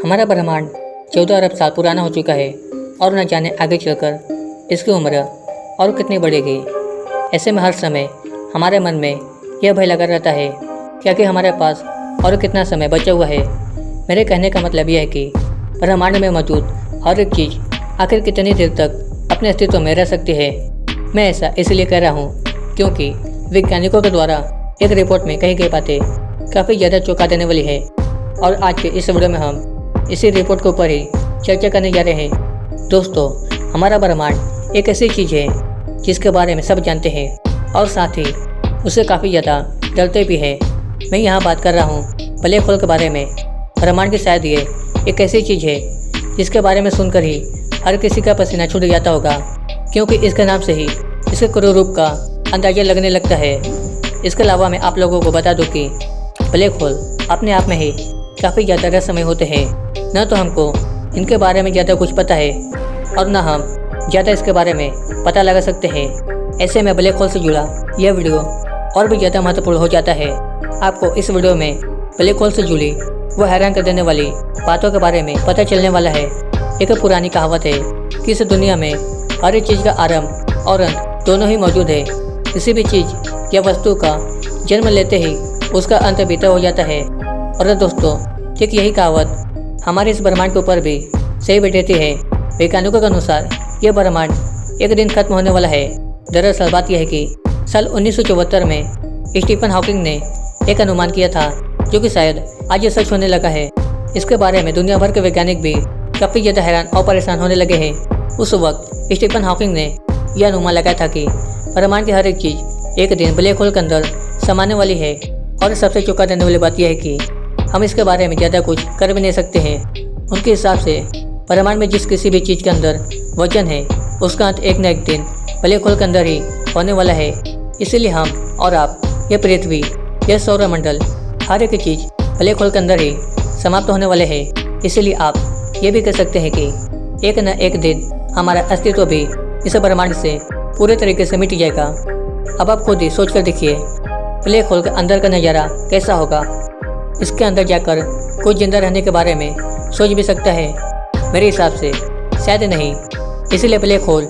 हमारा ब्रह्मांड 14 अरब साल पुराना हो चुका है और न जाने आगे चलकर इसकी उम्र और कितनी बढ़ेगी। ऐसे में हर समय हमारे मन में यह भय लगा रहता है कि आखिर हमारे पास और कितना समय बचा हुआ है। मेरे कहने का मतलब यह है कि ब्रह्मांड में मौजूद हर एक चीज़ आखिर कितनी देर तक अपने अस्तित्व में रह सकती है। मैं ऐसा इसलिए कह रहा हूँ क्योंकि वैज्ञानिकों के द्वारा एक रिपोर्ट में कही गई बातें काफ़ी ज़्यादा चौंका देने वाली है और आज के इस वीडियो में हम इसी रिपोर्ट के ऊपर ही चर्चा करने जा रहे हैं। दोस्तों, हमारा ब्रह्मांड एक ऐसी चीज़ है जिसके बारे में सब जानते हैं और साथ ही उससे काफ़ी ज़्यादा डरते भी हैं। मैं यहाँ बात कर रहा हूँ ब्लैक होल के बारे में। ब्रह्मांड की शायद ये एक ऐसी चीज़ है जिसके बारे में सुनकर ही हर किसी का पसीना छूट जाता होगा, क्योंकि इसके नाम से ही इसके क्रूर रूप का अंदाज़ा लगने लगता है। इसके अलावा मैं आप लोगों को बता दूं कि ब्लैक होल अपने आप में ही काफ़ी ज़्यादा रहस्यमय होते हैं। न तो हमको इनके बारे में ज़्यादा कुछ पता है और न हम ज़्यादा इसके बारे में पता लगा सकते हैं। ऐसे में ब्लैक होल से जुड़ा यह वीडियो और भी ज़्यादा महत्वपूर्ण हो जाता है। आपको इस वीडियो में ब्लैक होल से जुड़ी वो हैरान कर देने वाली बातों के बारे में पता चलने वाला है। एक पुरानी कहावत है कि इस दुनिया में हर एक चीज़ का आरंभ और अंत दोनों ही मौजूद है। किसी भी चीज़ या वस्तु का जन्म लेते ही उसका अंत भी तय हो जाता है। और दोस्तों, ठीक यही कहावत हमारे इस ब्रह्मांड के ऊपर भी सही बैठती है। वैज्ञानिकों के अनुसार यह ब्रह्मांड एक दिन खत्म होने वाला है। दरअसल बात यह है कि साल 1974 में स्टीफन हॉकिंग ने एक अनुमान किया था जो कि शायद आज ये सच होने लगा है। इसके बारे में दुनिया भर के वैज्ञानिक भी काफ़ी ज़्यादा हैरान और परेशान होने लगे हैं। उस वक्त स्टीफन हॉकिंग ने यह अनुमान लगाया था कि ब्रह्मांड की हर एक चीज़ एक दिन ब्लैक होल के अंदर समाने वाली है। और सबसे चौंका देने वाली बात यह है कि हम इसके बारे में ज़्यादा कुछ कर भी नहीं सकते हैं। उनके हिसाब से ब्रह्मांड में जिस किसी भी चीज़ के अंदर वजन है उसका अंत एक न एक दिन ब्लैक होल के अंदर ही होने वाला है। इसीलिए हम और आप, यह पृथ्वी, यह सौरमंडल, हर एक चीज़ ब्लैक होल के अंदर ही समाप्त होने वाले हैं। इसीलिए आप ये भी कह सकते हैं कि एक न एक दिन हमारा अस्तित्व भी इस ब्रह्मांड से पूरे तरीके से मिट जाएगा। अब आप खुद ही सोच कर देखिए ब्लैक होल के अंदर का नज़ारा कैसा होगा। इसके अंदर जाकर कोई जिंदा रहने के बारे में सोच भी सकता है? मेरे हिसाब से शायद नहीं। इसीलिए ब्लैक होल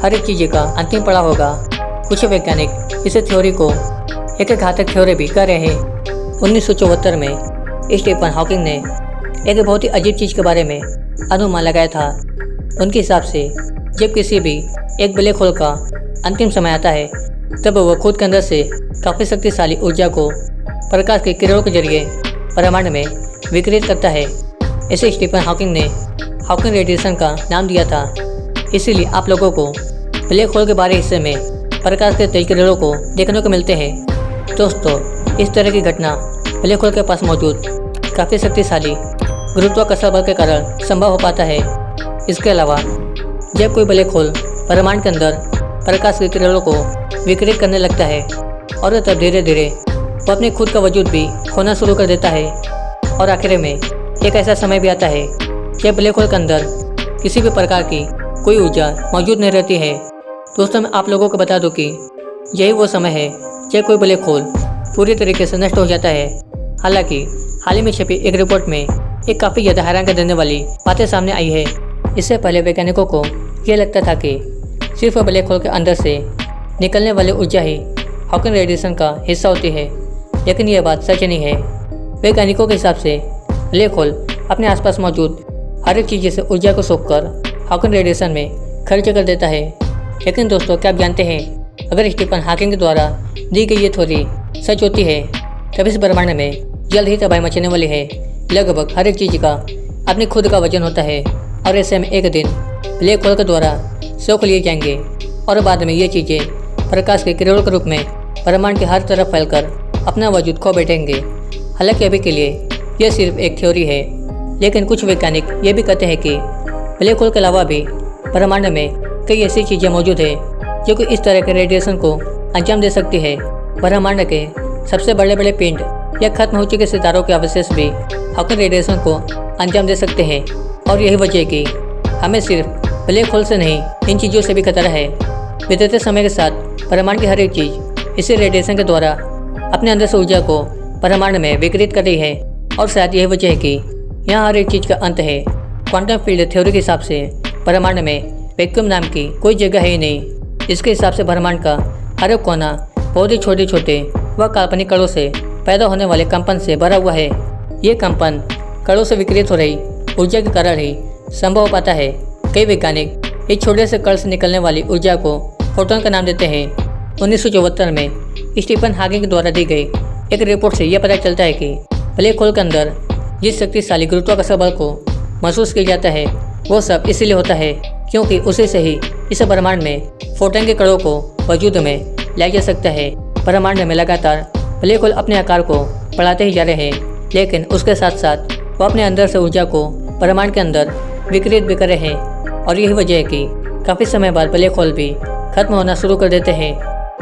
हर एक चीज़ का अंतिम पड़ाव होगा। कुछ वैज्ञानिक इस थ्योरी को एक घातक थ्योरी भी कर रहे हैं। 1974 में स्टीफन हॉकिंग ने एक बहुत ही अजीब चीज़ के बारे में अनुमान लगाया था। उनके हिसाब से जब किसी भी एक ब्लैक होल का अंतिम समय आता है तब वह खुद के अंदर से काफ़ी शक्तिशाली ऊर्जा को प्रकाश के किरणों के जरिए ब्रह्मांड में विकिरित करता है। इसे स्टीफन हॉकिंग ने हॉकिंग रेडिएशन का नाम दिया था। इसीलिए आप लोगों को ब्लैक होल के बाहरी हिस्से में प्रकाश के तेज किरणों को देखने को मिलते हैं। दोस्तों, इस तरह की घटना ब्लैक होल के पास मौजूद काफ़ी शक्तिशाली गुरुत्वाकर्षण बल के कारण संभव हो पाता है। इसके अलावा जब कोई ब्लैक होल ब्रह्मांड के अंदर प्रकाश के किरणों को विकिरित करने लगता है और तब धीरे धीरे वो अपने खुद का वजूद भी खोना शुरू कर देता है। और आखिर में एक ऐसा समय भी आता है जब ब्लैक होल के अंदर किसी भी प्रकार की कोई ऊर्जा मौजूद नहीं रहती है। दोस्तों, मैं आप लोगों को बता दूं कि यही वो समय है जब कोई ब्लैक होल पूरी तरीके से नष्ट हो जाता है। हालांकि हाल ही में छपी एक रिपोर्ट में एक काफ़ी ज़्यादा हैरान कर देने वाली बातें सामने आई है। इससे पहले वैज्ञानिकों को यह लगता था कि सिर्फ ब्लैक होल के अंदर से निकलने वाली ऊर्जा ही हॉकिंग रेडिएशन का हिस्सा होती है, लेकिन यह बात सच नहीं है। वैज्ञानिकों के हिसाब से ब्लैक होल अपने आसपास मौजूद हर एक चीज़ से ऊर्जा को सोखकर हॉकिंग रेडिएशन में खर्च कर देता है। लेकिन दोस्तों, क्या आप जानते हैं अगर स्टीफन हॉकिंग द्वारा दी गई ये थ्योरी सच होती है तब इस ब्रह्मांड में जल्द ही तबाही मचने वाली है। लगभग हर एक चीज़ का अपने खुद का वजन होता है और ऐसे में एक दिन ब्लैक होल के द्वारा सोख लिए जाएंगे और बाद में ये चीज़ें प्रकाश के किरणों के रूप में ब्रह्मांड के हर तरफ फैलकर अपना वजूद खो बैठेंगे। हालांकि अभी के लिए यह सिर्फ एक थ्योरी है, लेकिन कुछ वैज्ञानिक ये भी कहते हैं कि ब्लैक होल के अलावा भी ब्रह्मांड में कई ऐसी चीज़ें मौजूद है जो कि इस तरह के रेडिएशन को अंजाम दे सकती है। ब्रह्मांड के सबसे बड़े बड़े पिंड या खत्म हो चुके सितारों के अवशेष भी हॉकिंग रेडिएशन को अंजाम दे सकते हैं। और यही वजह है कि हमें सिर्फ ब्लैक होल से नहीं, इन चीज़ों से भी खतरा है। बीतते समय के साथ ब्रह्मांड की हर एक चीज़ इसी रेडिएशन के द्वारा अपने अंदर से ऊर्जा को ब्रह्मांड में विकिरित कर रही है। और शायद यही वजह है कि यहाँ हर एक चीज़ का अंत है। क्वांटम फील्ड थ्योरी के हिसाब से ब्रह्मांड में वैक्यूम नाम की कोई जगह है ही नहीं। इसके हिसाब से ब्रह्मांड का हर एक कोना बहुत ही छोटे छोटे व काल्पनिक कणों से पैदा होने वाले कंपन से भरा हुआ है। ये कंपन कणों से विकिरित हो रही ऊर्जा के कारण ही संभव हो पाता है। कई वैज्ञानिक इस छोटे से कण से निकलने वाली ऊर्जा को फोटोन का नाम देते हैं। 1974 में स्टीफन हॉकिंग द्वारा दी गई एक रिपोर्ट से यह पता चलता है कि ब्लैक होल के अंदर जिस शक्तिशाली गुरुत्वाकर्षण बल को महसूस किया जाता है वो सब इसलिए होता है क्योंकि उसी से ही इस ब्रह्मांड में फोटोन के कणों को वजूद में लाया जा सकता है। ब्रह्मांड में लगातार ब्लैक होल अपने आकार को बढ़ाते ही जा रहे हैं, लेकिन उसके साथ साथ वो अपने अंदर से ऊर्जा को ब्रह्मांड के अंदर विकिरित भी कर रहे हैं। और यही वजह है कि काफ़ी समय बाद ब्लैक होल भी खत्म होना शुरू कर देते हैं।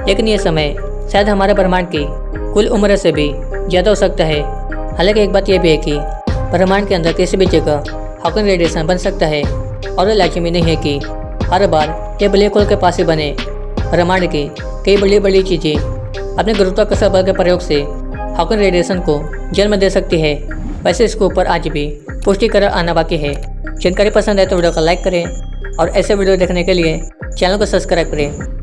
लेकिन ये समय शायद हमारे ब्रह्मांड की कुल उम्र से भी ज़्यादा हो सकता है। हालांकि एक बात यह भी है कि ब्रह्मांड के अंदर किसी भी जगह हॉकिंग रेडिएशन बन सकता है और लाजमी नहीं है कि हर बार ये ब्लैक होल के पास ही बने। ब्रह्मांड की कई बड़ी बड़ी चीज़ें अपने गुरुत्वाकर्षण बल के प्रयोग से हॉकिंग रेडिएशन को जन्म दे सकती है। वैसे इसके ऊपर आज भी पुष्टिकरण आना बाकी है। जानकारी पसंद है तो वीडियो को लाइक करें और ऐसे वीडियो देखने के लिए चैनल को सब्सक्राइब करें।